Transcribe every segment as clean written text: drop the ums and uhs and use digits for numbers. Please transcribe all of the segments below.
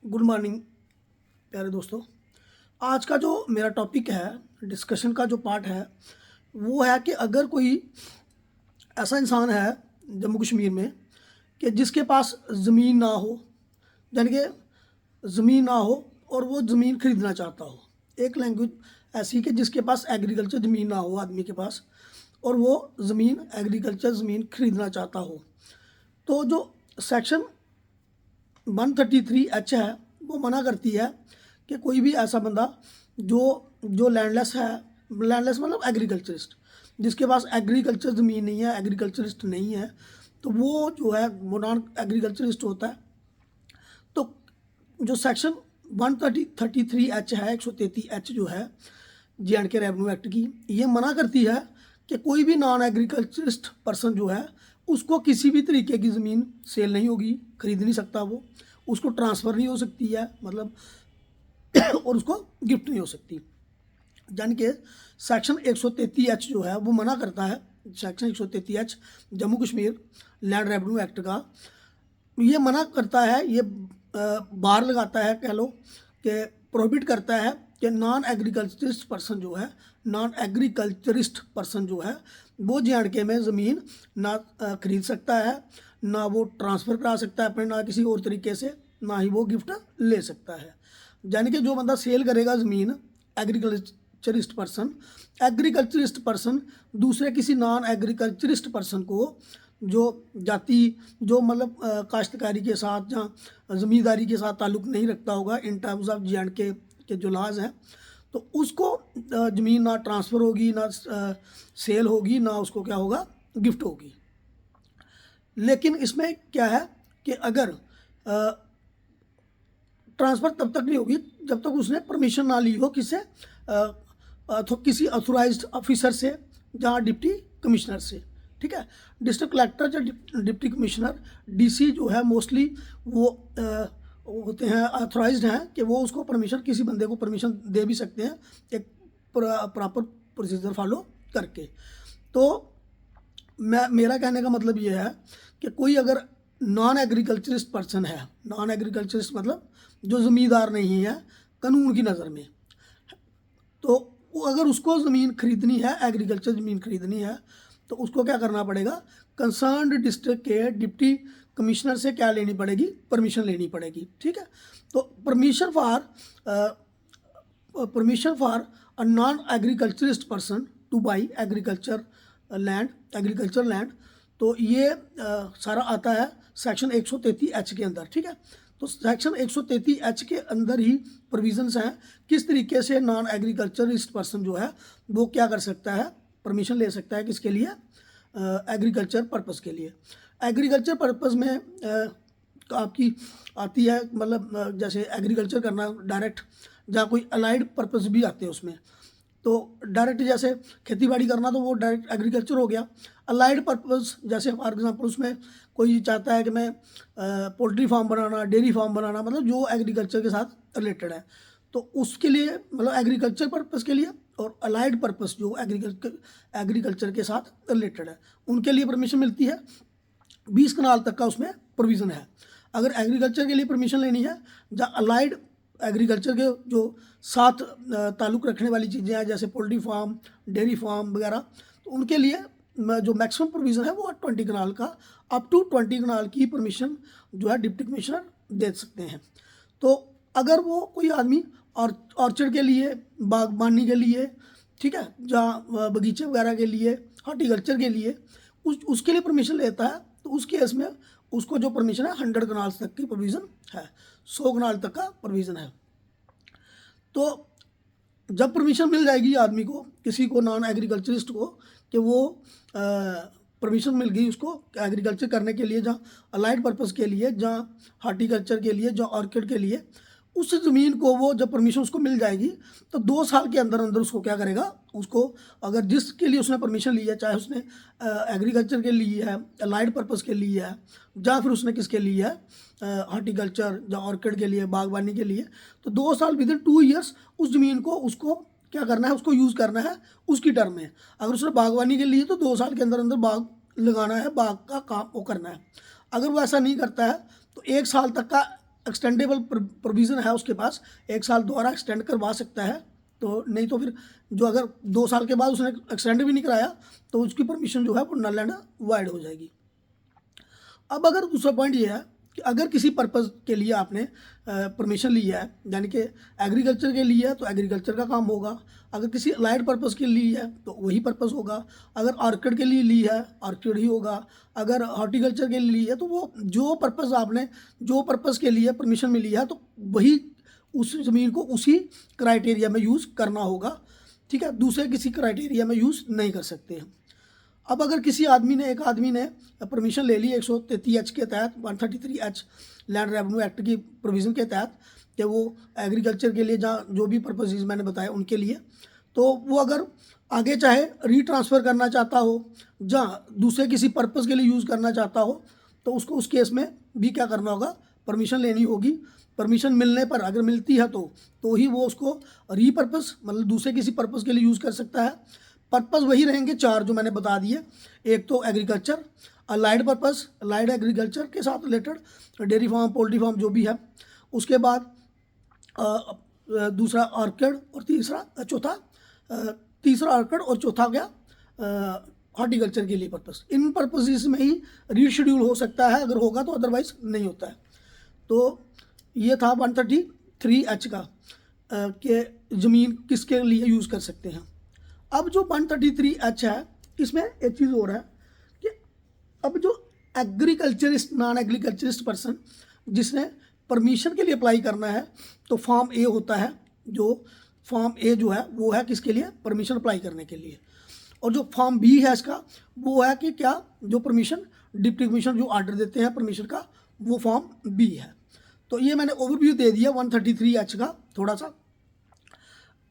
Good morning प्यारे दोस्तों। आज का जो मेरा टॉपिक है, डिस्कशन का जो पार्ट है, वो है कि अगर कोई ऐसा इंसान है जम्मू कश्मीर में कि जिसके पास ज़मीन ना हो, यानी कि ज़मीन ना हो और वो ज़मीन ख़रीदना चाहता हो। एक लैंग्वेज ऐसी कि जिसके पास एग्रीकल्चर ज़मीन ना हो आदमी के पास, और वो ज़मीन एग्रीकल्चर ज़मीन ख़रीदना चाहता हो, तो जो सेक्शन 133H है वो मना करती है कि कोई भी ऐसा बंदा जो जो लैंडलेस है, लैंडलेस मतलब एग्रीकल्चरिस्ट, जिसके पास एग्रीकल्चर ज़मीन नहीं है, एग्रीकल्चरिस्ट नहीं है, तो वो जो है वो नॉन एग्रीकल्चरिस्ट होता है। तो जो सेक्शन 133H है, 133H जो है J&K रेवेन्यू एक्ट की, ये मना करती है कि कोई भी नॉन एग्रीकल्चरिस्ट पर्सन जो है उसको किसी भी तरीके की ज़मीन सेल नहीं होगी, ख़रीद नहीं सकता वो, उसको ट्रांसफ़र नहीं हो सकती है मतलब और उसको गिफ्ट नहीं हो सकती। यानी कि सेक्शन 133H जो है वो मना करता है, section 133H Jammu Kashmir land revenue act का, ये मना करता है, ये बार लगाता है, कह लो कि प्रोहिबिट करता है कि नॉन एग्रीकल्चरिस्ट पर्सन जो है, नॉन एग्रीकल्चरिस्ट पर्सन जो है वो J&K में ज़मीन ना खरीद सकता है, ना वो ट्रांसफ़र करा सकता है अपने, ना किसी और तरीके से, ना ही वो गिफ्ट ले सकता है। यानी कि जो बंदा सेल करेगा ज़मीन, एग्रीकल्चरिस्ट पर्सन दूसरे किसी नॉन एग्रीकल्चरिस्ट पर्सन को जो जाति जो मतलब काश्तकारी के साथ या ज़मींदारी के साथ ताल्लुक़ नहीं रखता होगा इन टर्म्स ऑफ J&K के जो लाज हैं, तो उसको ज़मीन ना ट्रांसफ़र होगी, ना सेल होगी, ना उसको क्या होगा, गिफ्ट होगी। लेकिन इसमें क्या है कि अगर ट्रांसफ़र तब तक नहीं होगी जब तक उसने परमिशन ना ली हो किससे, तो किसी ऑथोराइज्ड ऑफिसर से, जहाँ डिप्टी कमिश्नर से, ठीक है। डिस्ट्रिक्ट कलेक्टर या डिप्टी कमिश्नर, DC जो है मोस्टली वो होते हैं, ऑथोराइज्ड हैं कि वो उसको परमिशन, किसी बंदे को परमिशन दे भी सकते हैं एक प्रॉपर प्रोसीजर फॉलो करके। तो मेरा कहने का मतलब ये है कि कोई अगर नॉन एग्रीकल्चरिस्ट पर्सन है, नॉन एग्रीकल्चरिस्ट मतलब जो ज़मींदार नहीं है कानून की नज़र में, तो वो अगर उसको ज़मीन खरीदनी है, एग्रीकल्चर ज़मीन खरीदनी है, तो उसको क्या करना पड़ेगा, कंसर्न्ड डिस्ट्रिक्ट के डिप्टी कमिश्नर से क्या लेनी पड़ेगी, परमिशन लेनी पड़ेगी, ठीक है। तो permission for a non agriculturist person two by agriculture land, तो ये सारा आता है सेक्शन 133H के अंदर, ठीक है। तो सेक्शन 133H के अंदर ही प्रोविजंस हैं किस तरीके से नॉन एग्रीकल्चरिस्ट पर्सन जो है वो क्या कर सकता है, परमिशन ले सकता है, किसके लिए, एग्रीकल्चर पर्पस के लिए। एग्रीकल्चर पर्पस में आपकी आती है मतलब जैसे एग्रीकल्चर करना डायरेक्ट, जहाँ कोई अलाइड पर्पस भी आते हैं उसमें, तो डायरेक्ट जैसे खेती बाड़ी करना तो वो डायरेक्ट एग्रीकल्चर हो गया। अलाइड पर्पस जैसे फॉर एग्जांपल उसमें कोई चाहता है कि मैं पोल्ट्री फार्म बनाना, डेयरी फार्म बनाना, मतलब जो एग्रीकल्चर के साथ रिलेटेड है, तो उसके लिए मतलब एग्रीकल्चर पर्पस के लिए, और अलाइड पर्पस जो एग्रीकल्चर के साथ रिलेटेड है उनके लिए परमिशन मिलती है। 20 कनाल तक का उसमें प्रोविज़न है। अगर एग्रीकल्चर के लिए परमिशन लेनी है, जहाँ अलाइड एग्रीकल्चर के जो साथ ताल्लुक़ रखने वाली चीज़ें हैं जैसे पोल्ट्री फार्म, डेयरी फार्म वगैरह, तो उनके लिए जो मैक्सिमम प्रोविज़न है वो 20 कनाल का, अप टू 20 कनाल की परमिशन जो है डिप्टी कमिश्नर दे सकते हैं। तो अगर वो कोई आदमी ऑर्चर्ड के लिए, बागबानी के लिए, ठीक है, जहाँ बगीचे वगैरह के लिए, हॉर्टिकल्चर के लिए उसके लिए परमिशन लेता है, तो उस केस में उसको जो परमिशन है 100 कनाल तक की प्रोविज़न है, 100 कनाल तक का प्रोविज़न है। तो जब परमिशन मिल जाएगी आदमी को, किसी को नॉन एग्रीकल्चरिस्ट को, कि वो परमिशन मिल गई उसको एग्रीकल्चर करने के लिए, जहाँ अलाइड पर्पस के लिए, जहाँ हार्टिकल्चर के लिए, जहाँ ऑर्किड के लिए, उस ज़मीन को वो जब परमिशन उसको मिल जाएगी तो 2 साल के अंदर अंदर उसको क्या करेगा, उसको अगर जिसके लिए उसने परमिशन ली है, चाहे उसने एग्रीकल्चर के लिए है, अलाइड पर्पस के लिए है, या फिर उसने किसके लिए है, हार्टिकल्चर या ऑर्किड के लिए, बागवानी के लिए, तो 2 साल विदिन 2 ईयर्स उस ज़मीन को उसको क्या करना है, उसको यूज़ करना है उसकी टर्म में। अगर उसने बागवानी के लिए तो 2 साल के अंदर अंदर बाग लगाना है, बाग का काम वो करना है। अगर वो ऐसा नहीं करता है तो 1 साल तक का एक्सटेंडेबल प्रोविज़न है उसके पास, 1 साल दोबारा एक्सटेंड करवा सकता है। तो नहीं तो फिर जो अगर 2 साल के बाद उसने एक्सटेंड भी नहीं कराया तो उसकी परमिशन जो है वो नल एंड वाइड हो जाएगी। अब अगर दूसरा पॉइंट ये है कि अगर किसी पर्पज़ के लिए आपने परमिशन ली है, यानी कि एग्रीकल्चर के लिए है तो एग्रीकल्चर का काम होगा, अगर किसी अलाइड पर्पज़ के लिए है तो वही पर्पज़ होगा, अगर ऑर्किड के लिए ली है ऑर्किड ही होगा, अगर हॉर्टिकल्चर के लिए है तो वो जो पर्पज़ आपने जो पर्पज़ के लिए परमिशन मिली है तो वही उस ज़मीन को उसी क्राइटेरिया में यूज़ करना होगा, ठीक है, दूसरे किसी क्राइटेरिया में यूज़ नहीं कर सकते हैं। अब अगर किसी एक आदमी ने परमिशन ले ली 133H के तहत, 133H लैंड रेवेन्यू एक्ट की प्रोविज़न के तहत कि वो एग्रीकल्चर के लिए जहाँ जो भी पर्पसेस मैंने बताए उनके लिए, तो वो अगर आगे चाहे रीट्रांसफ़र करना चाहता हो जहाँ दूसरे किसी पर्पज़ के लिए यूज़ करना चाहता हो तो उसको उस केस में भी क्या करना होगा, परमिशन लेनी होगी। परमिशन मिलने पर अगर मिलती है तो ही वो उसको रीपर्पज़ मतलब दूसरे किसी पर्पज़ के लिए यूज़ कर सकता है। पर्पज़ वही रहेंगे 4 जो मैंने बता दिए, एक तो agriculture, allied purpose, allied agriculture के साथ related dairy farm, poultry farm जो भी है, उसके बाद दूसरा ऑर्किड और तीसरा ऑर्किड और चौथा क्या हॉर्टिकल्चर के लिए पर्पज़। इन पर्पसेस में ही रीशेड्यूल हो सकता है अगर होगा तो, अदरवाइज नहीं होता है। तो ये था 133H का कि ज़मीन किसके लिए यूज़ कर सकते हैं। अब जो 133H है इसमें एक चीज़ और है कि अब जो एग्रीकल्चरिस्ट नॉन एग्रीकल्चरिस्ट पर्सन जिसने परमिशन के लिए अप्लाई करना है तो फॉर्म ए होता है, जो फॉर्म ए जो है वो है किसके लिए, परमिशन अप्लाई करने के लिए, और जो फॉर्म बी है इसका वो है कि क्या जो परमिशन डिप्टी कमिश्नर जो ऑर्डर देते हैं परमिशन का वो फॉर्म बी है। तो ये मैंने ओवरव्यू दे दिया 133H का थोड़ा सा।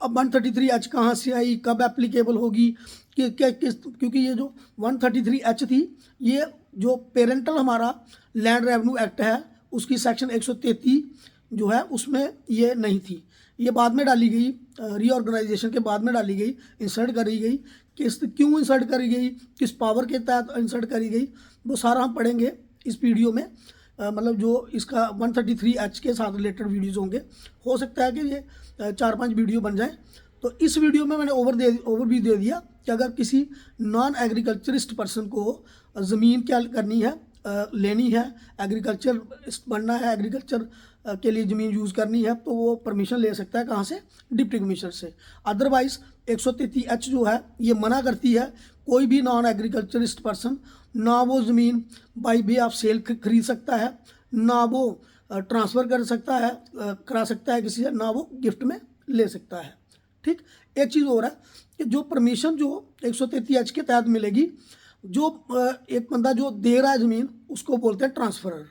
अब 133H कहाँ से आई, कब एप्लीकेबल होगी, कि क्या किस, क्योंकि ये जो 133H थी ये जो पेरेंटल हमारा लैंड रेवेन्यू एक्ट है उसकी सेक्शन 133 जो है उसमें ये नहीं थी, ये बाद में डाली गई, रीऑर्गेनाइजेशन के बाद में डाली गई, इंसर्ट करी गई। क्यों इंसर्ट करी गई, किस पावर के तहत इंसर्ट करी गई, वो सारा हम पढ़ेंगे इस वीडियो में। मतलब जो इसका 133H के साथ रिलेटेड वीडियोज़ होंगे, हो सकता है कि ये 4-5 वीडियो बन जाए। तो इस वीडियो में मैंने ओवरव्यू दे दिया कि अगर किसी नॉन एग्रीकल्चरिस्ट पर्सन को ज़मीन क्या करनी है, लेनी है, एग्रीकल्चर बनना है, एग्रीकल्चर के लिए ज़मीन यूज़ करनी है तो वो परमिशन ले सकता है कहाँ से, डिप्टी कमिश्नर से। अदरवाइज़ 133H जो है ये मना करती है कोई भी नॉन एग्रीकल्चरिस्ट पर्सन ना वो ज़मीन बाई वे ऑफ सेल खरीद सकता है, ना वो ट्रांसफ़र करा सकता है किसी से, ना वो गिफ्ट में ले सकता है। ठीक, एक चीज़ और है कि जो परमिशन जो 133H के तहत मिलेगी, जो एक बंदा जो दे रहा है ज़मीन उसको बोलते हैं ट्रांसफरर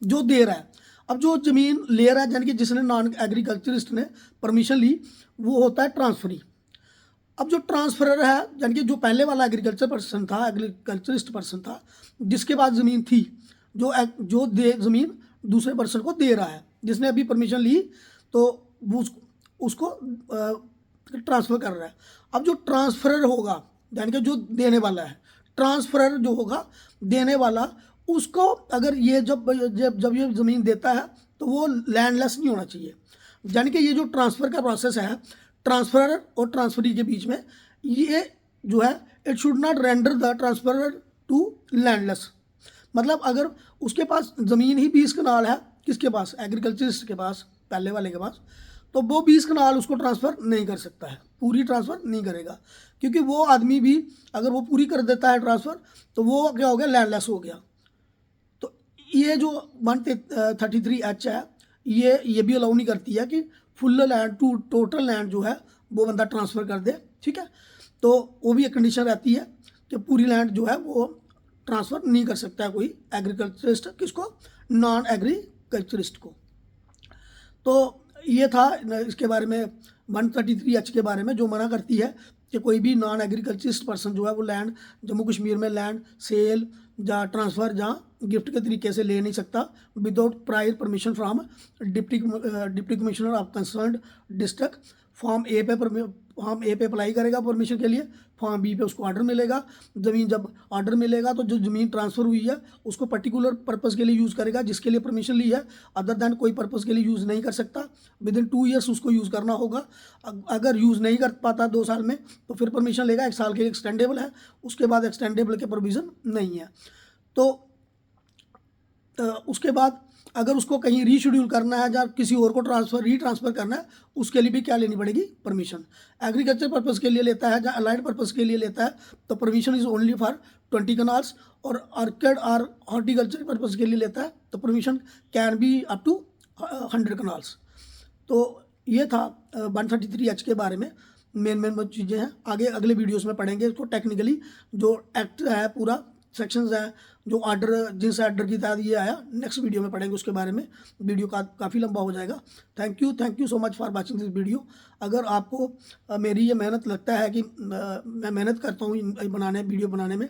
जो दे रहा है। अब जो ज़मीन ले रहा है यानी कि जिसने नॉन एग्रीकल्चरिस्ट ने परमिशन ली वो होता है ट्रांसफरी। अब जो ट्रांसफरर है यानी कि जो पहले वाला एग्रीकल्चरिस्ट पर्सन था जिसके पास ज़मीन थी, जो ज़मीन दूसरे पर्सन को दे रहा है, जिसने अभी परमिशन ली तो वो उसको ट्रांसफ़र कर रहा है। अब जो ट्रांसफरर होगा यानी कि जो देने वाला है, ट्रांसफरर जो होगा देने वाला, उसको अगर ये जब ये ज़मीन देता है तो वो लैंडलेस नहीं होना चाहिए। यानी कि ये जो ट्रांसफ़र का प्रोसेस है ट्रांसफरर और ट्रांसफरी के बीच में, ये जो है it should not render the transferor to landless. मतलब अगर उसके पास ज़मीन ही 20 कनाल है, किसके पास, एग्रीकल्चरिस्ट के पास, पहले वाले के पास, तो वो 20 कनाल उसको ट्रांसफ़र नहीं कर सकता है, पूरी ट्रांसफ़र नहीं करेगा, क्योंकि वो आदमी भी अगर वो पूरी कर देता है ट्रांसफ़र तो वो क्या हो गया, लैंडलेस हो गया। तो ये जो 133H है ये भी अलाउ नहीं करती है कि फुल लैंड टोटल लैंड जो है वो बंदा ट्रांसफ़र कर दे। ठीक है, तो वो भी एक कंडीशन रहती है कि पूरी लैंड जो है वो ट्रांसफ़र नहीं कर सकता है कोई एग्रीकल्चरिस्ट, किसको, नॉन एग्रीकल्चरिस्ट को। तो ये था इसके बारे में 133H के बारे में, जो मना करती है कि कोई भी नॉन एग्रीकल्चरिस्ट पर्सन जो है वो लैंड जम्मू कश्मीर में लैंड सेल या ट्रांसफ़र या गिफ्ट के तरीके से ले नहीं सकता without prior permission from deputy commissioner of concerned district. Form A पे फॉर्म ए पे अप्लाई करेगा परमिशन के लिए, फॉर्म बी पे उसको ऑर्डर मिलेगा। ज़मीन जब ऑर्डर मिलेगा तो जो ज़मीन ट्रांसफ़र हुई है उसको पर्टिकुलर पर्पज़ के लिए यूज़ करेगा, जिसके लिए परमिशन ली है। अदर दैन कोई पर्पज़ के लिए यूज़ नहीं कर सकता। विद इन 2 ईयर्स उसको यूज़ करना होगा। अगर यूज़ नहीं कर पाता 2 साल में तो फिर परमिशन लेगा, 1 साल के लिए एक्सटेंडेबल है, उसके बाद एक्सटेंडेबल के प्रोविज़न नहीं है। तो उसके बाद अगर उसको कहीं रीशेड्यूल करना है या किसी और को रीट्रांसफ़र करना है, उसके लिए भी क्या लेनी पड़ेगी? परमिशन। एग्रीकल्चर पर्पज़ के लिए लेता है या अलाइड पर्पज़ के लिए लेता है तो permission is only for 20 kanals, और ऑर्किड और हॉर्टिकल्चर पर्पज़ के लिए लेता है तो permission can be up to 100 kanals. तो ये था 133H के बारे में मेन चीज़ें हैं। आगे अगले वीडियोस में पढ़ेंगे इसको टेक्निकली, जो एक्ट है पूरा, सेक्शंस हैं, जो ऑर्डर, जिस ऑर्डर की तहत ये आया, नेक्स्ट वीडियो में पढ़ेंगे उसके बारे में। वीडियो काफ़ी लंबा हो जाएगा। Thank you so much for watching this video. अगर आपको मेरी ये मेहनत लगता है कि मैं मेहनत करता हूँ वीडियो बनाने में,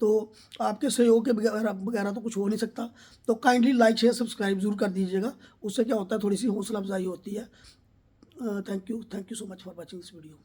तो आपके सहयोग के बगैर तो कुछ हो नहीं सकता। तो काइंडली लाइक शेयर सब्सक्राइब ज़रूर कर दीजिएगा, उससे क्या होता है थोड़ी सी हौसला अफजाई होती है। Thank you so much for watching this video.